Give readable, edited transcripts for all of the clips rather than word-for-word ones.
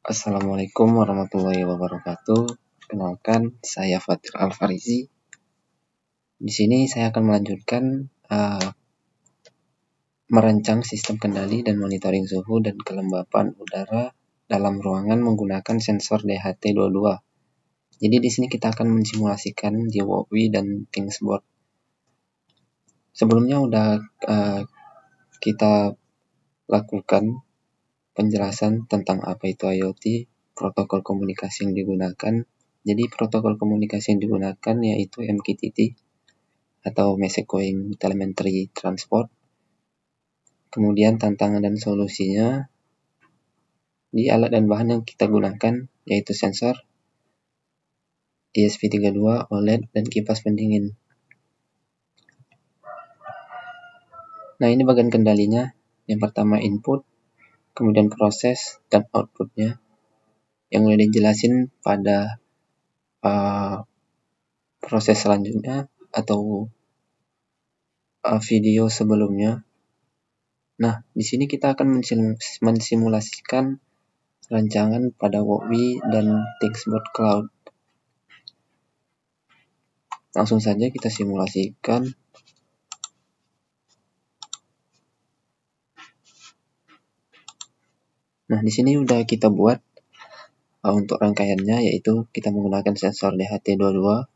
Assalamualaikum warahmatullahi wabarakatuh. Kenalkan, saya Fatir Alfarizi. Di sini saya akan melanjutkan merancang sistem kendali dan monitoring suhu dan kelembapan udara dalam ruangan menggunakan sensor DHT22. Jadi di sini kita akan mensimulasikan di Walkwi dan Thingsboard. Sebelumnya udah kita lakukan penjelasan tentang apa itu IoT, protokol komunikasi yang digunakan. Jadi protokol komunikasi yang digunakan yaitu MQTT atau Message Queuing Telemetry Transport. Kemudian tantangan dan solusinya di alat dan bahan yang kita gunakan yaitu sensor, ESP32, OLED, dan kipas pendingin. Nah, ini bagian kendalinya. Yang pertama input, kemudian proses dan outputnya yang udah dijelasin pada proses selanjutnya atau video sebelumnya. Nah, di sini kita akan mensimulasikan rancangan pada Walkwi dan Thingsboard Cloud. Langsung saja kita simulasikan. Nah, di sini udah kita buat untuk rangkaiannya, yaitu kita menggunakan sensor DHT22,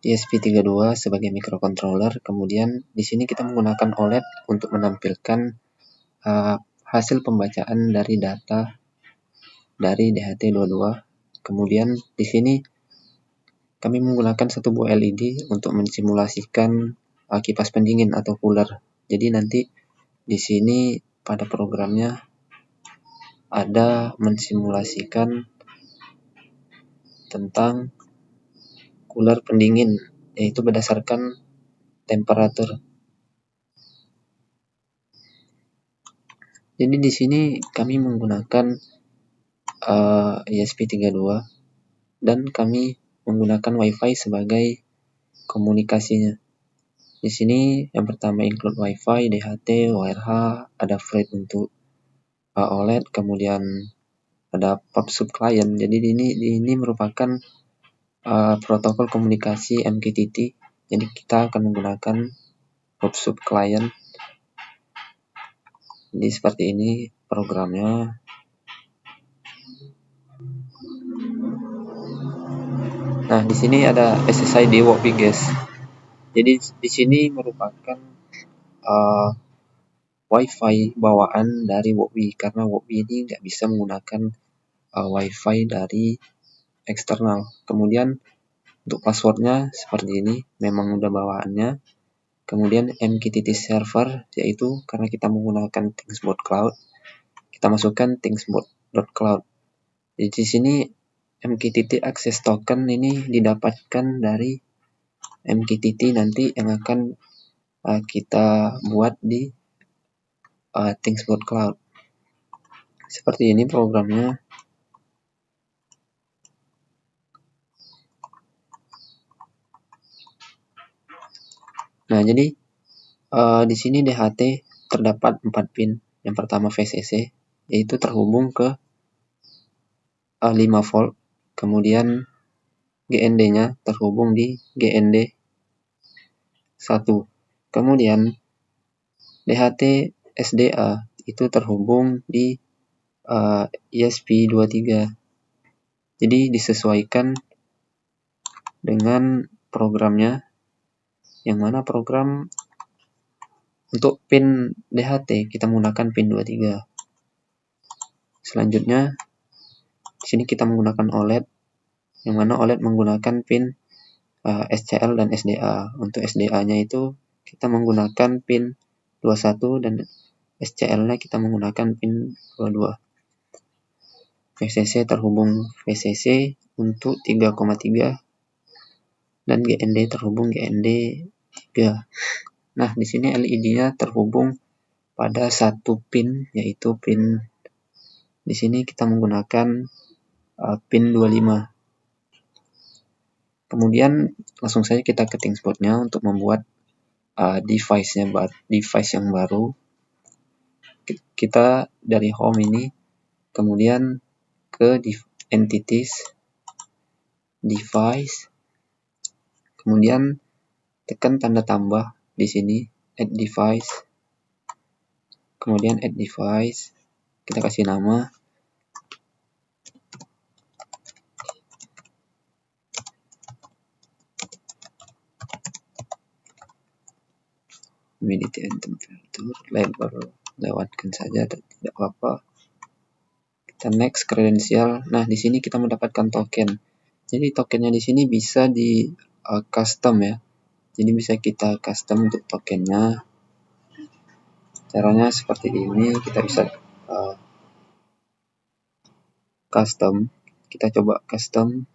ESP32 sebagai microcontroller. Kemudian di sini kita menggunakan OLED untuk menampilkan hasil pembacaan dari data dari DHT22. Kemudian di sini kami menggunakan satu buah LED untuk mensimulasikan kipas pendingin atau cooler. Jadi nanti di sini pada programnya ada mensimulasikan tentang cooler pendingin, yaitu berdasarkan temperatur. Jadi di sini kami menggunakan ESP32 dan kami menggunakan WiFi sebagai komunikasinya. Di sini yang pertama include WiFi, DHT, WiRH, ada FRET untuk OLED, kemudian ada PubSub client. Jadi ini merupakan protokol komunikasi MQTT. Jadi kita akan menggunakan PubSub client. Jadi seperti ini programnya. Nah, di sini ada SSID Walkwi guys. Jadi di sini merupakan WiFi bawaan dari Walkwi karena Walkwi ini nggak bisa menggunakan WiFi dari eksternal. Kemudian untuk passwordnya seperti ini, memang udah bawaannya. Kemudian MQTT server, yaitu karena kita menggunakan Thingsboard Cloud, kita masukkan thingsboard.cloud. Di sini MQTT access token ini didapatkan dari MQTT nanti yang akan kita buat di Thingsboard Cloud. Seperti ini programnya. Nah, jadi di sini DHT terdapat 4 pin. Yang pertama VCC, yaitu terhubung ke 5 volt. Kemudian GND-nya terhubung di GND 1. Kemudian DHT SDA itu terhubung di ESP23. Jadi disesuaikan dengan programnya, yang mana program untuk pin DHT kita menggunakan pin 23. Selanjutnya di sini kita menggunakan OLED, yang mana OLED menggunakan pin SCL dan SDA. Untuk SDA-nya itu kita menggunakan pin 21 dan SCL-nya kita menggunakan pin 22. VCC terhubung VCC untuk 3,3 dan GND terhubung GND 3. Nah, di sini LED-nya terhubung pada satu pin, yaitu pin di sini kita menggunakan pin 25. Kemudian langsung saja kita ke Thingsboard-nya untuk membuat device yang baru. Kita dari home ini, kemudian ke entities, device, kemudian tekan tanda tambah di sini, add device, kemudian add device, kita kasih nama, humidity and temperature, label lewatkan saja, tidak apa-apa. Kita next credential. Nah, di sini kita mendapatkan token. Jadi tokennya di sini bisa di custom ya. Jadi bisa kita custom untuk tokennya. Caranya seperti ini, kita bisa custom. Kita coba custom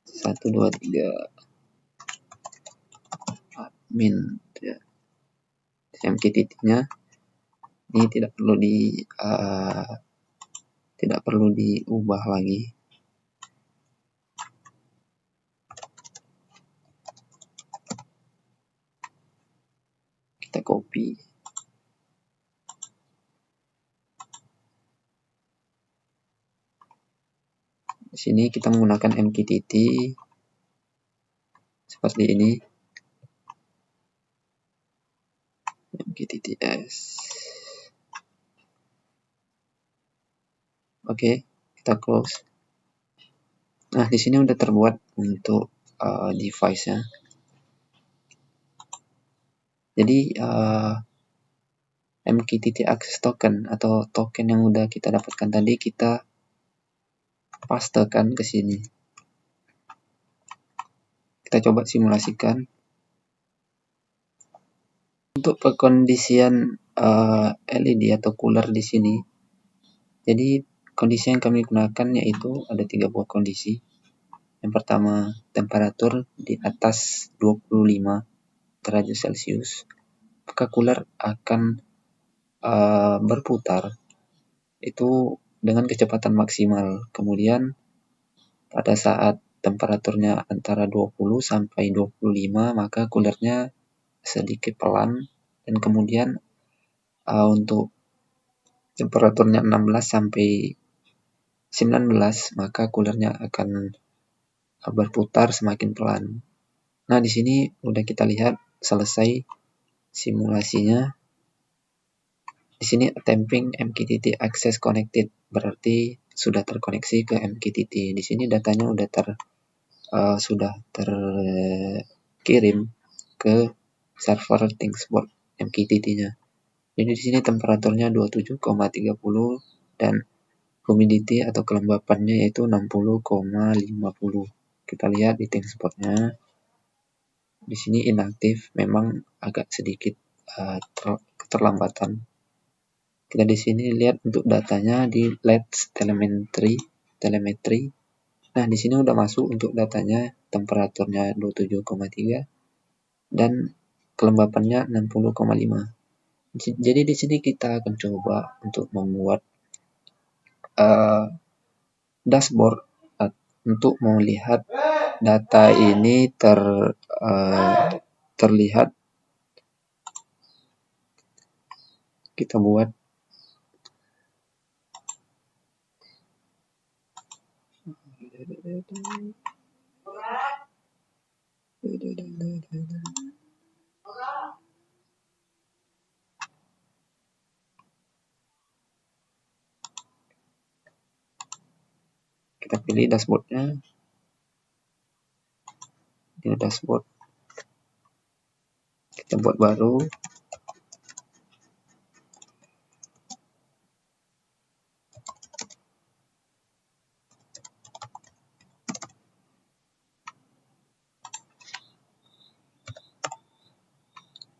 1 2 3 admin ya. MQTT-nya ini tidak perlu diubah lagi. Kita copy. Di sini kita menggunakan MQTT seperti ini. MQTTs. Oke, kita close. Nah, di sini udah terbuat untuk device-nya. Jadi MQTT access token atau token yang udah kita dapatkan tadi kita pastekan ke sini. Kita coba simulasikan. Untuk pengkondisian LED atau cooler di sini. Jadi kondisi yang kami gunakan yaitu ada 3 buah kondisi. Yang pertama, temperatur di atas 25 derajat Celcius, maka cooler akan berputar itu dengan kecepatan maksimal. Kemudian pada saat temperaturnya antara 20 sampai 25, maka coolernya sedikit pelan, dan kemudian untuk temperaturnya 16 sampai 19, maka coolernya akan berputar semakin pelan. Nah, di sini udah kita lihat selesai simulasinya. Di sini attempting MQTT access connected, berarti sudah terkoneksi ke MQTT. Di sini datanya udah sudah terkirim ke server ThingSpot MQTT-nya. Jadi di sini temperaturnya 27,30 dan humidity atau kelembapannya yaitu 60,50. Kita lihat di ThingSpot-nya. Di sini inaktif, memang agak sedikit keterlambatan. Kita di sini lihat untuk datanya di Let's Telemetry. Nah, di sini udah masuk untuk datanya, temperaturnya 27,3 dan kelembapannya 60,5. Jadi di sini kita akan coba untuk membuat dashboard untuk melihat data ini terlihat. Kita buat kita pilih dashboardnya. Ini dashboard. Kita buat baru.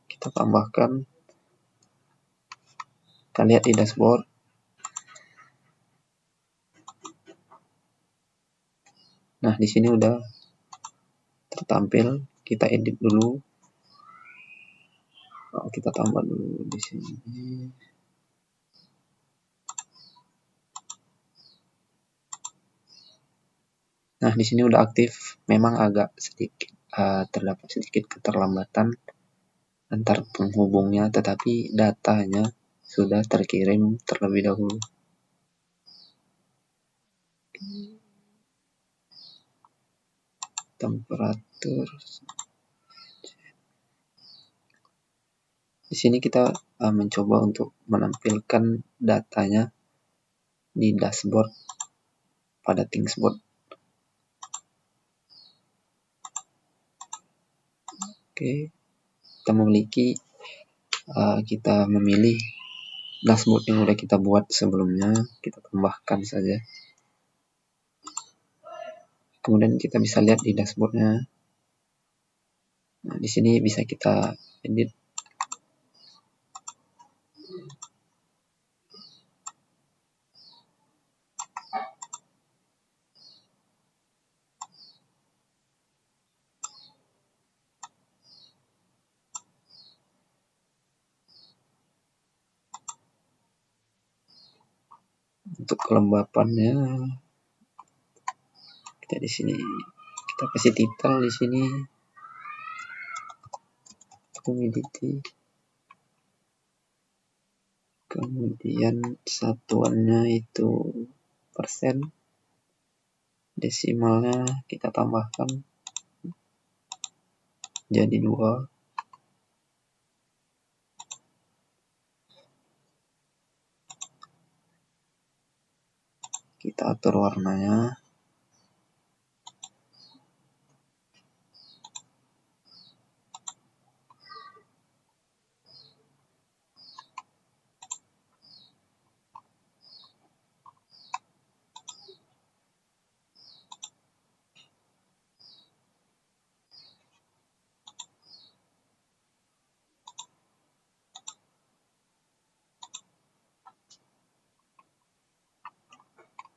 Kita tambahkan. Kita lihat di dashboard. Nah, di sini udah tertampil. Kita edit dulu. Kita tambah dulu di sini. Nah, di sini udah aktif. Memang agak sedikit terdapat sedikit keterlambatan antar penghubungnya, tetapi datanya sudah terkirim terlebih dahulu. temperatur. Di sini kita mencoba untuk menampilkan datanya di dashboard pada Thingsboard. Oke, kita memilih dashboard yang udah kita buat sebelumnya, kita tambahkan saja. Kemudian kita bisa lihat di dashboardnya. Nah, di sini bisa kita edit. Untuk kelembapannya, kita di sini kita kasih titel di sini humidity. Kemudian satuannya itu persen, desimalnya kita tambahkan jadi 2. Kita atur warnanya.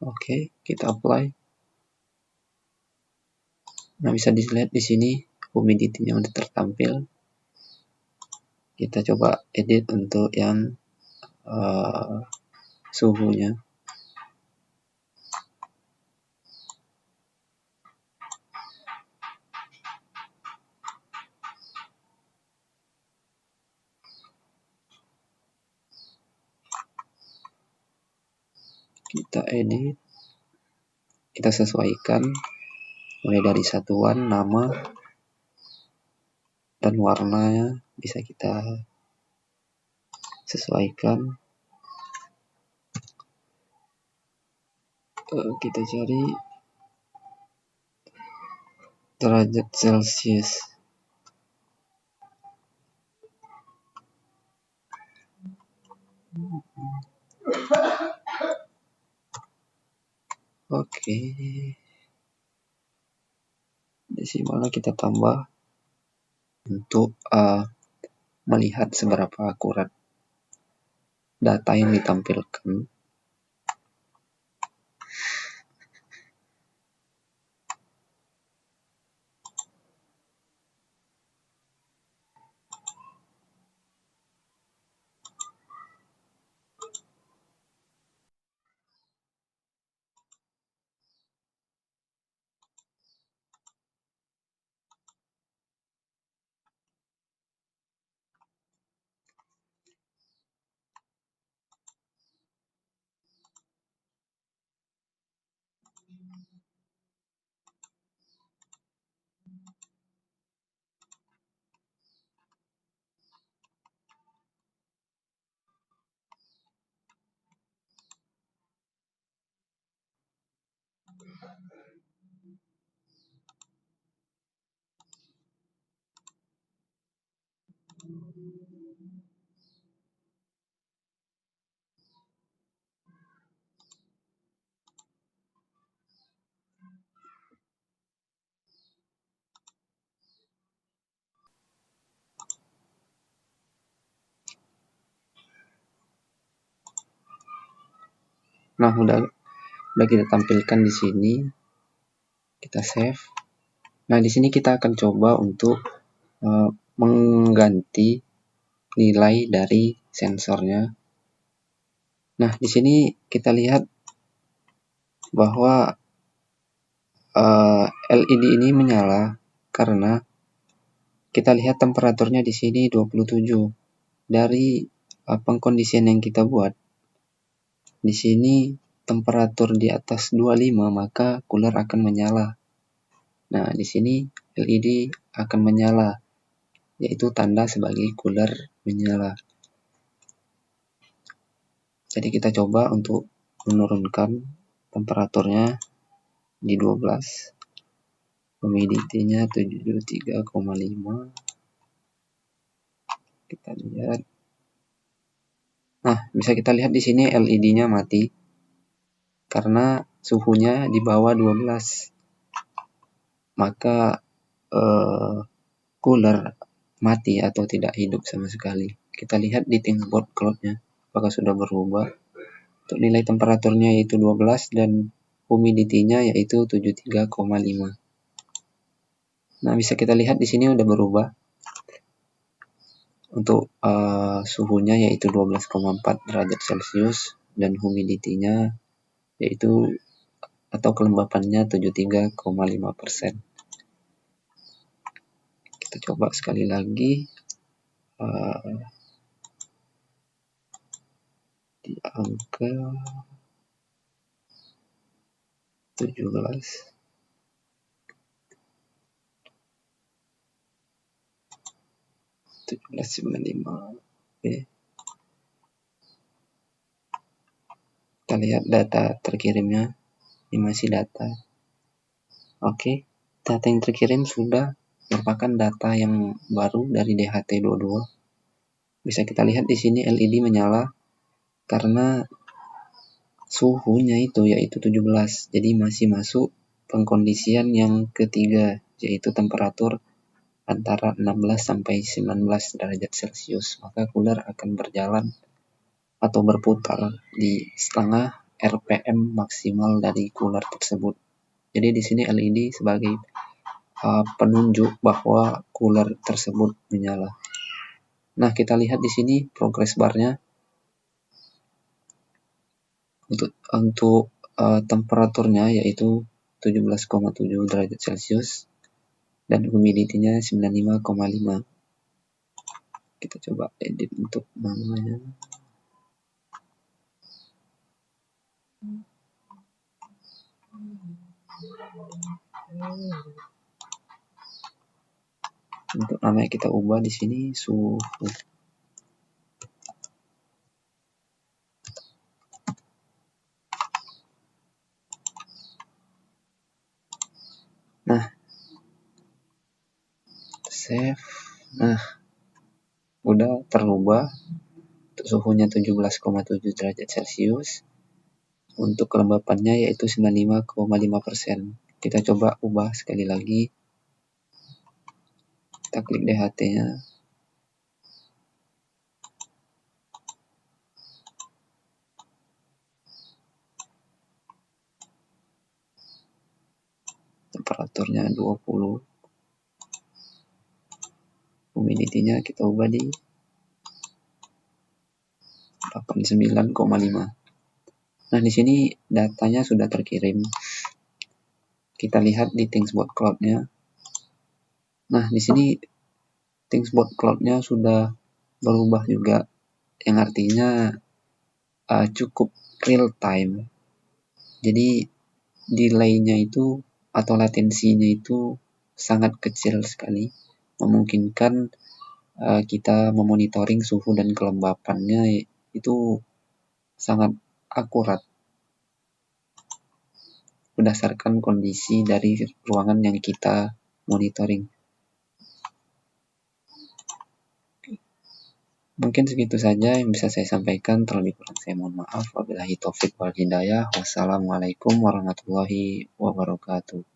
Oke, kita apply. Nah, bisa dilihat di sini humidity-nya udah tertampil. Kita coba edit untuk yang suhunya. Kita edit, kita sesuaikan mulai dari satuan, nama, dan warnanya bisa kita sesuaikan. Kita cari derajat Celcius. Oke, desimalnya kita tambah untuk melihat seberapa akurat data yang ditampilkan. Nah, udah kita tampilkan di sini. Kita save. Nah, di sini kita akan coba untuk mengganti nilai dari sensornya. Nah, di sini kita lihat bahwa LED ini menyala karena kita lihat temperaturnya di sini 27. Dari pengkondisian yang kita buat di sini temperatur di atas 25 maka cooler akan menyala. Nah, di sini LED akan menyala, yaitu tanda sebagai cooler menyala. Jadi kita coba untuk menurunkan temperaturnya di 12, humidity-nya 73,5. Kita lihat. Nah, bisa kita lihat di sini LED-nya mati karena suhunya di bawah 12. Maka cooler mati atau tidak hidup sama sekali. Kita lihat di thinkboard cloud-nya apakah sudah berubah. Untuk nilai temperaturnya yaitu 12 dan humidity-nya yaitu 73,5. Nah, bisa kita lihat di sini udah berubah. Untuk suhunya yaitu 12,4 derajat Celcius dan humidity-nya yaitu atau kelembapannya 73,5%. Kita coba sekali lagi di angka 17. Oke. Kita lihat data terkirimnya. Ini masih data. Oke, data yang terkirim sudah merupakan data yang baru dari DHT22. Bisa kita lihat di sini LED menyala karena suhunya itu yaitu 17. Jadi masih masuk pengkondisian yang ketiga, yaitu temperatur antara 16 sampai 19 derajat Celcius. Maka cooler akan berjalan atau berputar di setengah RPM maksimal dari cooler tersebut. Jadi di sini LED sebagai penunjuk bahwa cooler tersebut menyala. Nah, kita lihat di sini progress bar-nya. Untuk temperaturnya yaitu 17,7 derajat Celcius dan humidity-nya 95,5. Kita coba edit untuk namanya. Untuk namanya kita ubah di sini suhu. Nah, save. Nah, udah terubah. Untuk suhunya 17,7 derajat Celcius. Untuk kelembapannya yaitu 95,5%. Kita coba ubah sekali lagi. Kita klik DHT-nya. Temperaturnya 20. Humidity-nya kita ubah di 89,5. Nah, di sini datanya sudah terkirim. Kita lihat di thinkboard cloud-nya. Nah, di sini thinkboard cloud-nya sudah berubah juga, yang artinya cukup real time. Jadi delay-nya itu atau latensinya itu sangat kecil sekali, memungkinkan kita memonitoring suhu dan kelembapannya itu sangat akurat berdasarkan kondisi dari ruangan yang kita monitoring. Mungkin segitu saja yang bisa saya sampaikan. Terlebih kurang saya mohon maaf. Wabillahi taufik wal hidayah. Wassalamualaikum warahmatullahi wabarakatuh.